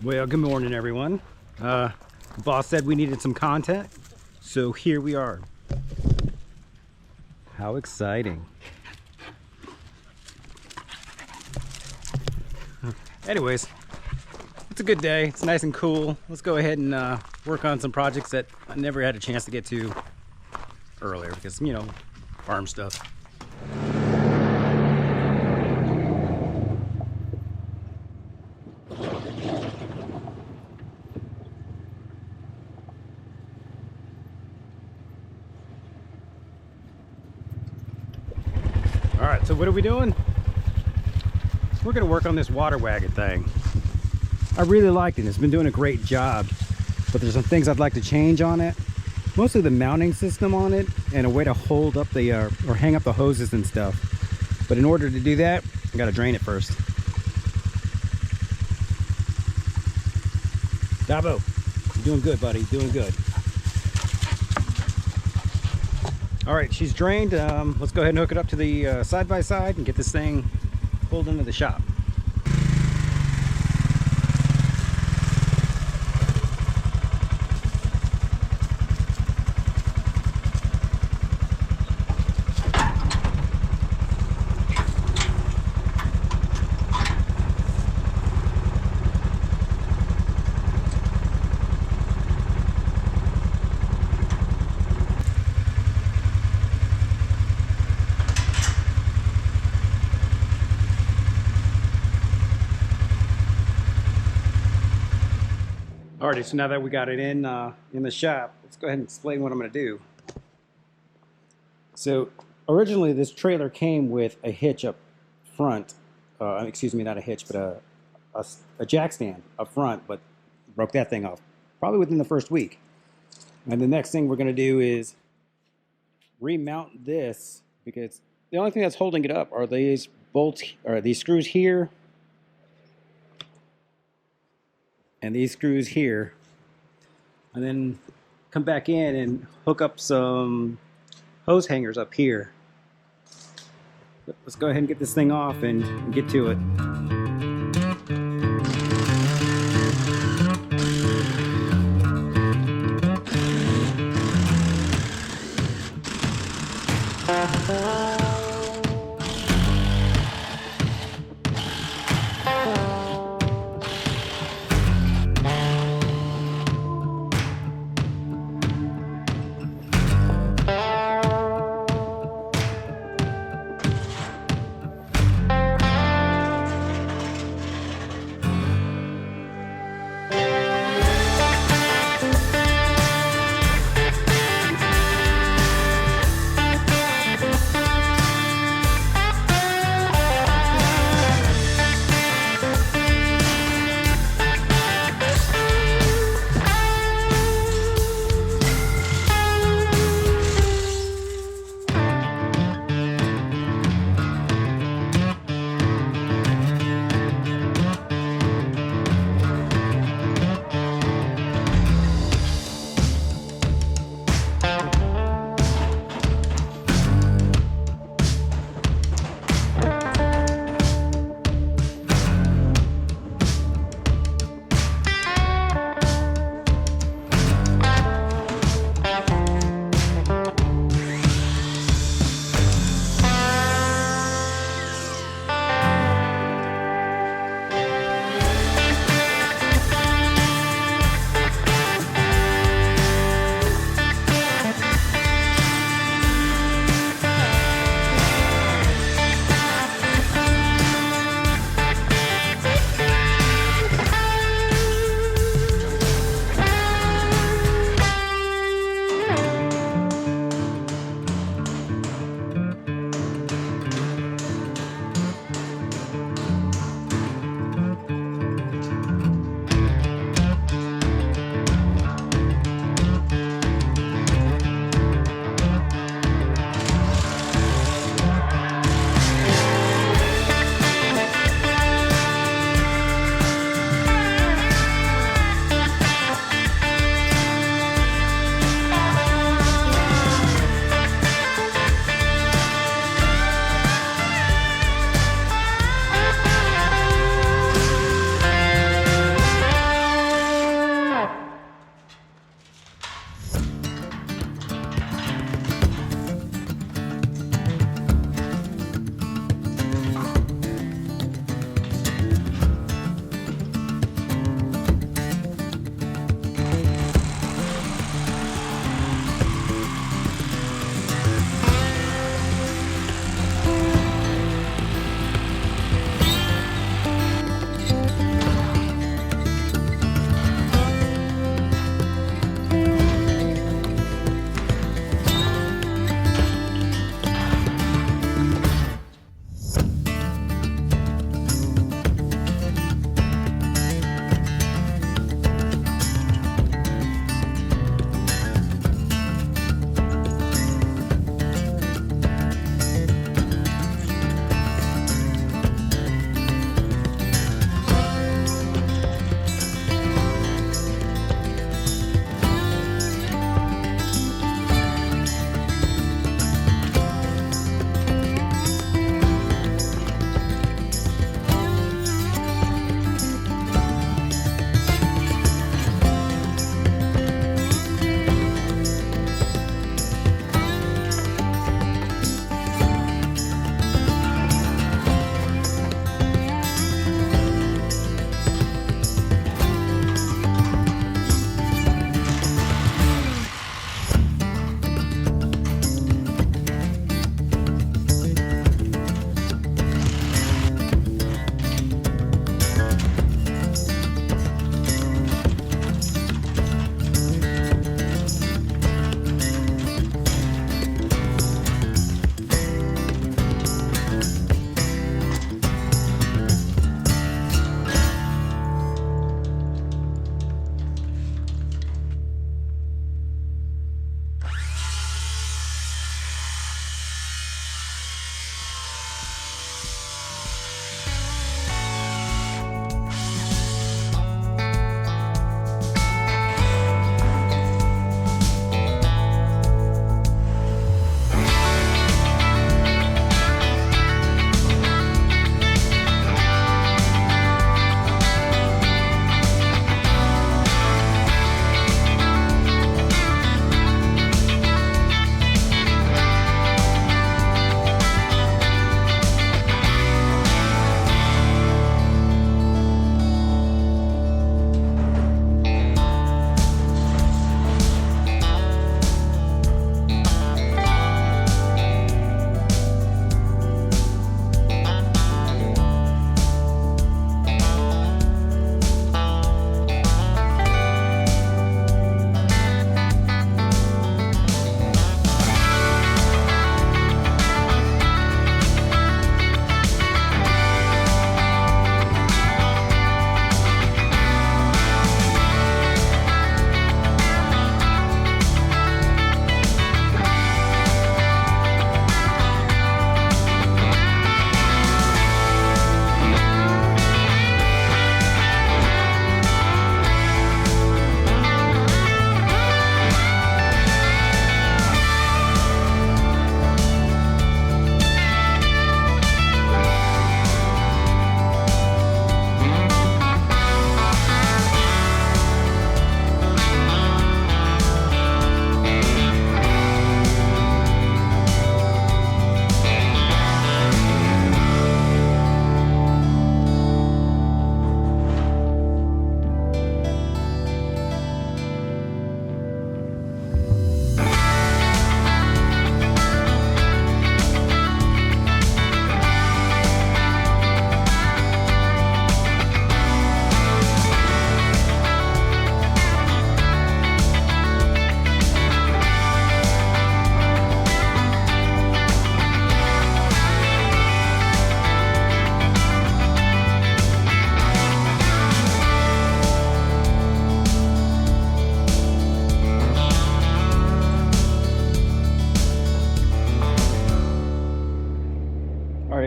Well, good morning, everyone. Boss said we needed some content, so here we are. How exciting. Anyways, it's a good day. It's nice and cool. Let's go ahead and work on some projects that I never had a chance to get to earlier because, you know, farm stuff. All right, so what are we doing? We're gonna work on this water wagon thing. I really liked it. It's been doing a great job, but there's some things I'd like to change on it. Mostly the mounting system on it and a way to hold up the, or hang up the hoses and stuff. But in order to do that, I gotta drain it first. Dabo, you're doing good, buddy, doing good. All right, she's drained. Let's go ahead and hook it up to the side-by-side and get this thing pulled into the shop. Alrighty, so now that we got it in the shop, let's go ahead and explain what I'm going to do. So originally this trailer came with a hitch up front, excuse me, not a hitch, but a jack stand up front, but broke that thing off probably within the first week. And the next thing we're going to do is remount this, because the only thing that's holding it up are these bolts, or these screws here, and these screws here, and then come back in and hook up some hose hangers up here. But let's go ahead and get this thing off and get to it.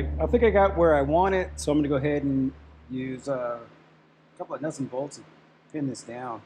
right, I think I got where I want it, so I'm going to go ahead and use a couple of nuts and bolts and pin this down.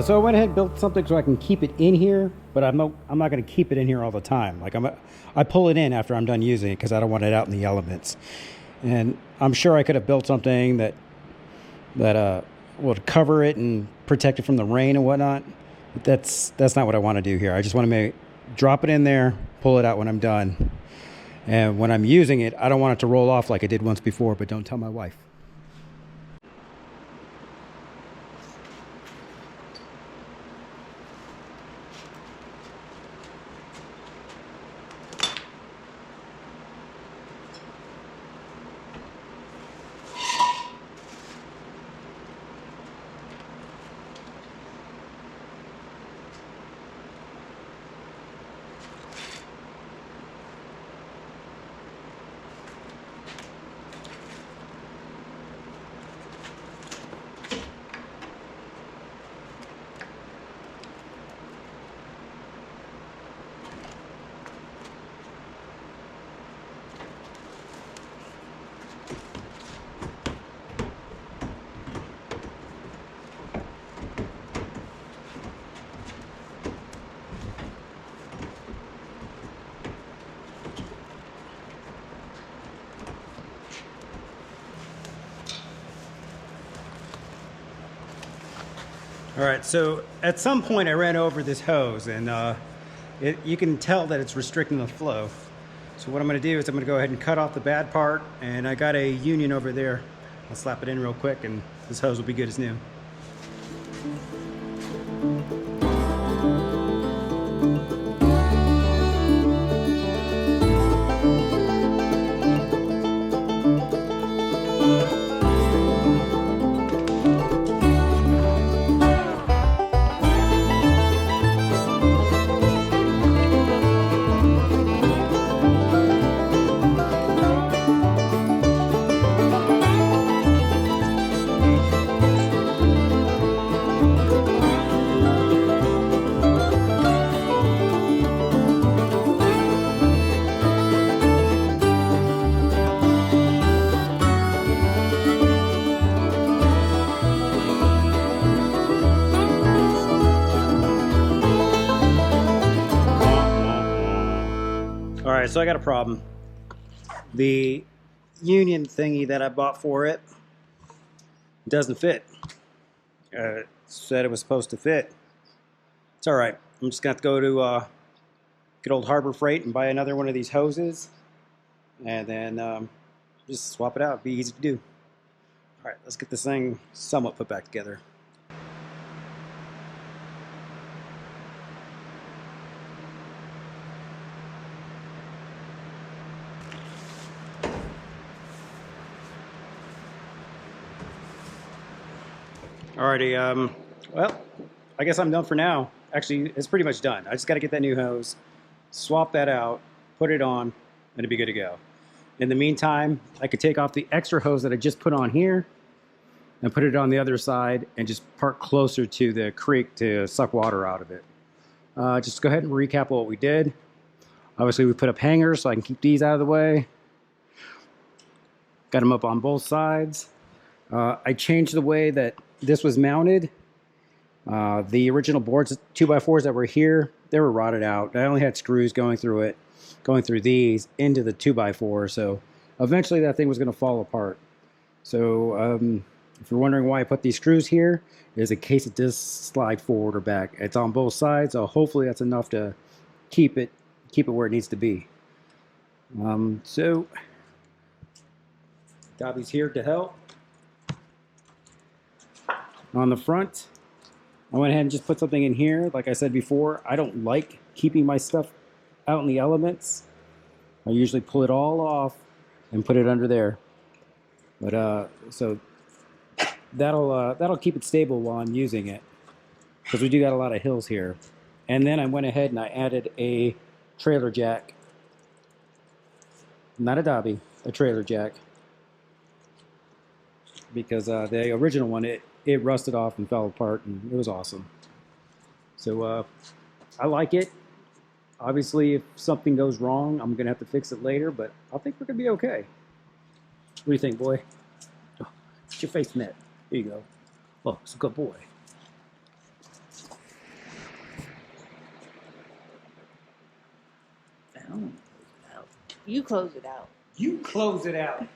So I went ahead and built something so I can keep it in here, but I'm not going to keep it in here all the time. Like I pull it in after I'm done using it because I don't want it out in the elements. And I'm sure I could have built something that would cover it and protect it from the rain and whatnot. But that's not what I want to do here. I just want to drop it in there, pull it out when I'm done. And when I'm using it, I don't want it to roll off like I did once before, but don't tell my wife. All right, so at some point I ran over this hose, and you can tell that it's restricting the flow. So what I'm going to do is I'm going to go ahead and cut off the bad part, and I got a union over there. I'll slap it in real quick and this hose will be good as new. Alright, so I got a problem. The union thingy that I bought for it doesn't fit. Said it was supposed to fit. It's alright. I'm just going to have to go to good old Harbor Freight and buy another one of these hoses. And then just swap it out. It'd be easy to do. Alright, let's get this thing somewhat put back together. Alrighty, well, I guess I'm done for now. Actually, it's pretty much done. I just got to get that new hose, swap that out, put it on, and it'll be good to go. In the meantime, I could take off the extra hose that I just put on here and put it on the other side and just park closer to the creek to suck water out of it. Just go ahead and recap what we did. Obviously, we put up hangers so I can keep these out of the way. Got them up on both sides. I changed the way that this was mounted. The original boards, 2x4s that were here, they were rotted out. I only had screws going through these into the 2x4, so eventually that thing was going to fall apart. So if you're wondering why I put these screws here, is in case it does slide forward or back. It's on both sides, so hopefully that's enough to keep it where it needs to be. So Dobby's here to help. On the front, I went ahead and just put something in here. Like I said before, I don't like keeping my stuff out in the elements. I usually pull it all off and put it under there. But so that'll keep it stable while I'm using it, because we do got a lot of hills here. And then I went ahead and I added a trailer jack, not a Dobby, a trailer jack, because the original one it rusted off and fell apart, and it was awesome. So I like it. Obviously, if something goes wrong, I'm gonna have to fix it later, but I think we're gonna be okay. What do you think, boy? Oh, get your face net. Here you go. Oh, it's a good boy. You close it out. You close it out.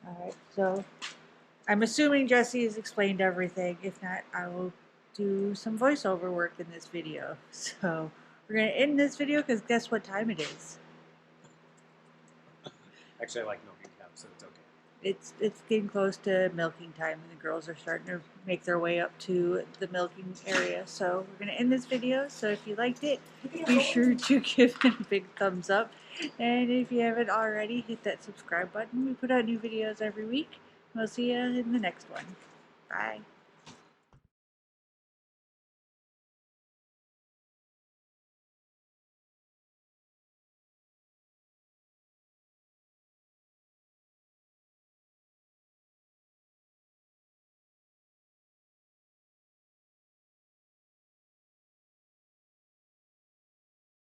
Alright, so I'm assuming Jesse has explained everything. If not, I will do some voiceover work in this video. So we're going to end this video because guess what time it is? Actually, I like milking cows, so it's okay. It's getting close to milking time, and the girls are starting to make their way up to the milking area. So we're going to end this video. So if you liked it, be sure to give it a big thumbs up. And if you haven't already, hit that subscribe button. We put out new videos every week. We'll see you in the next one. Bye.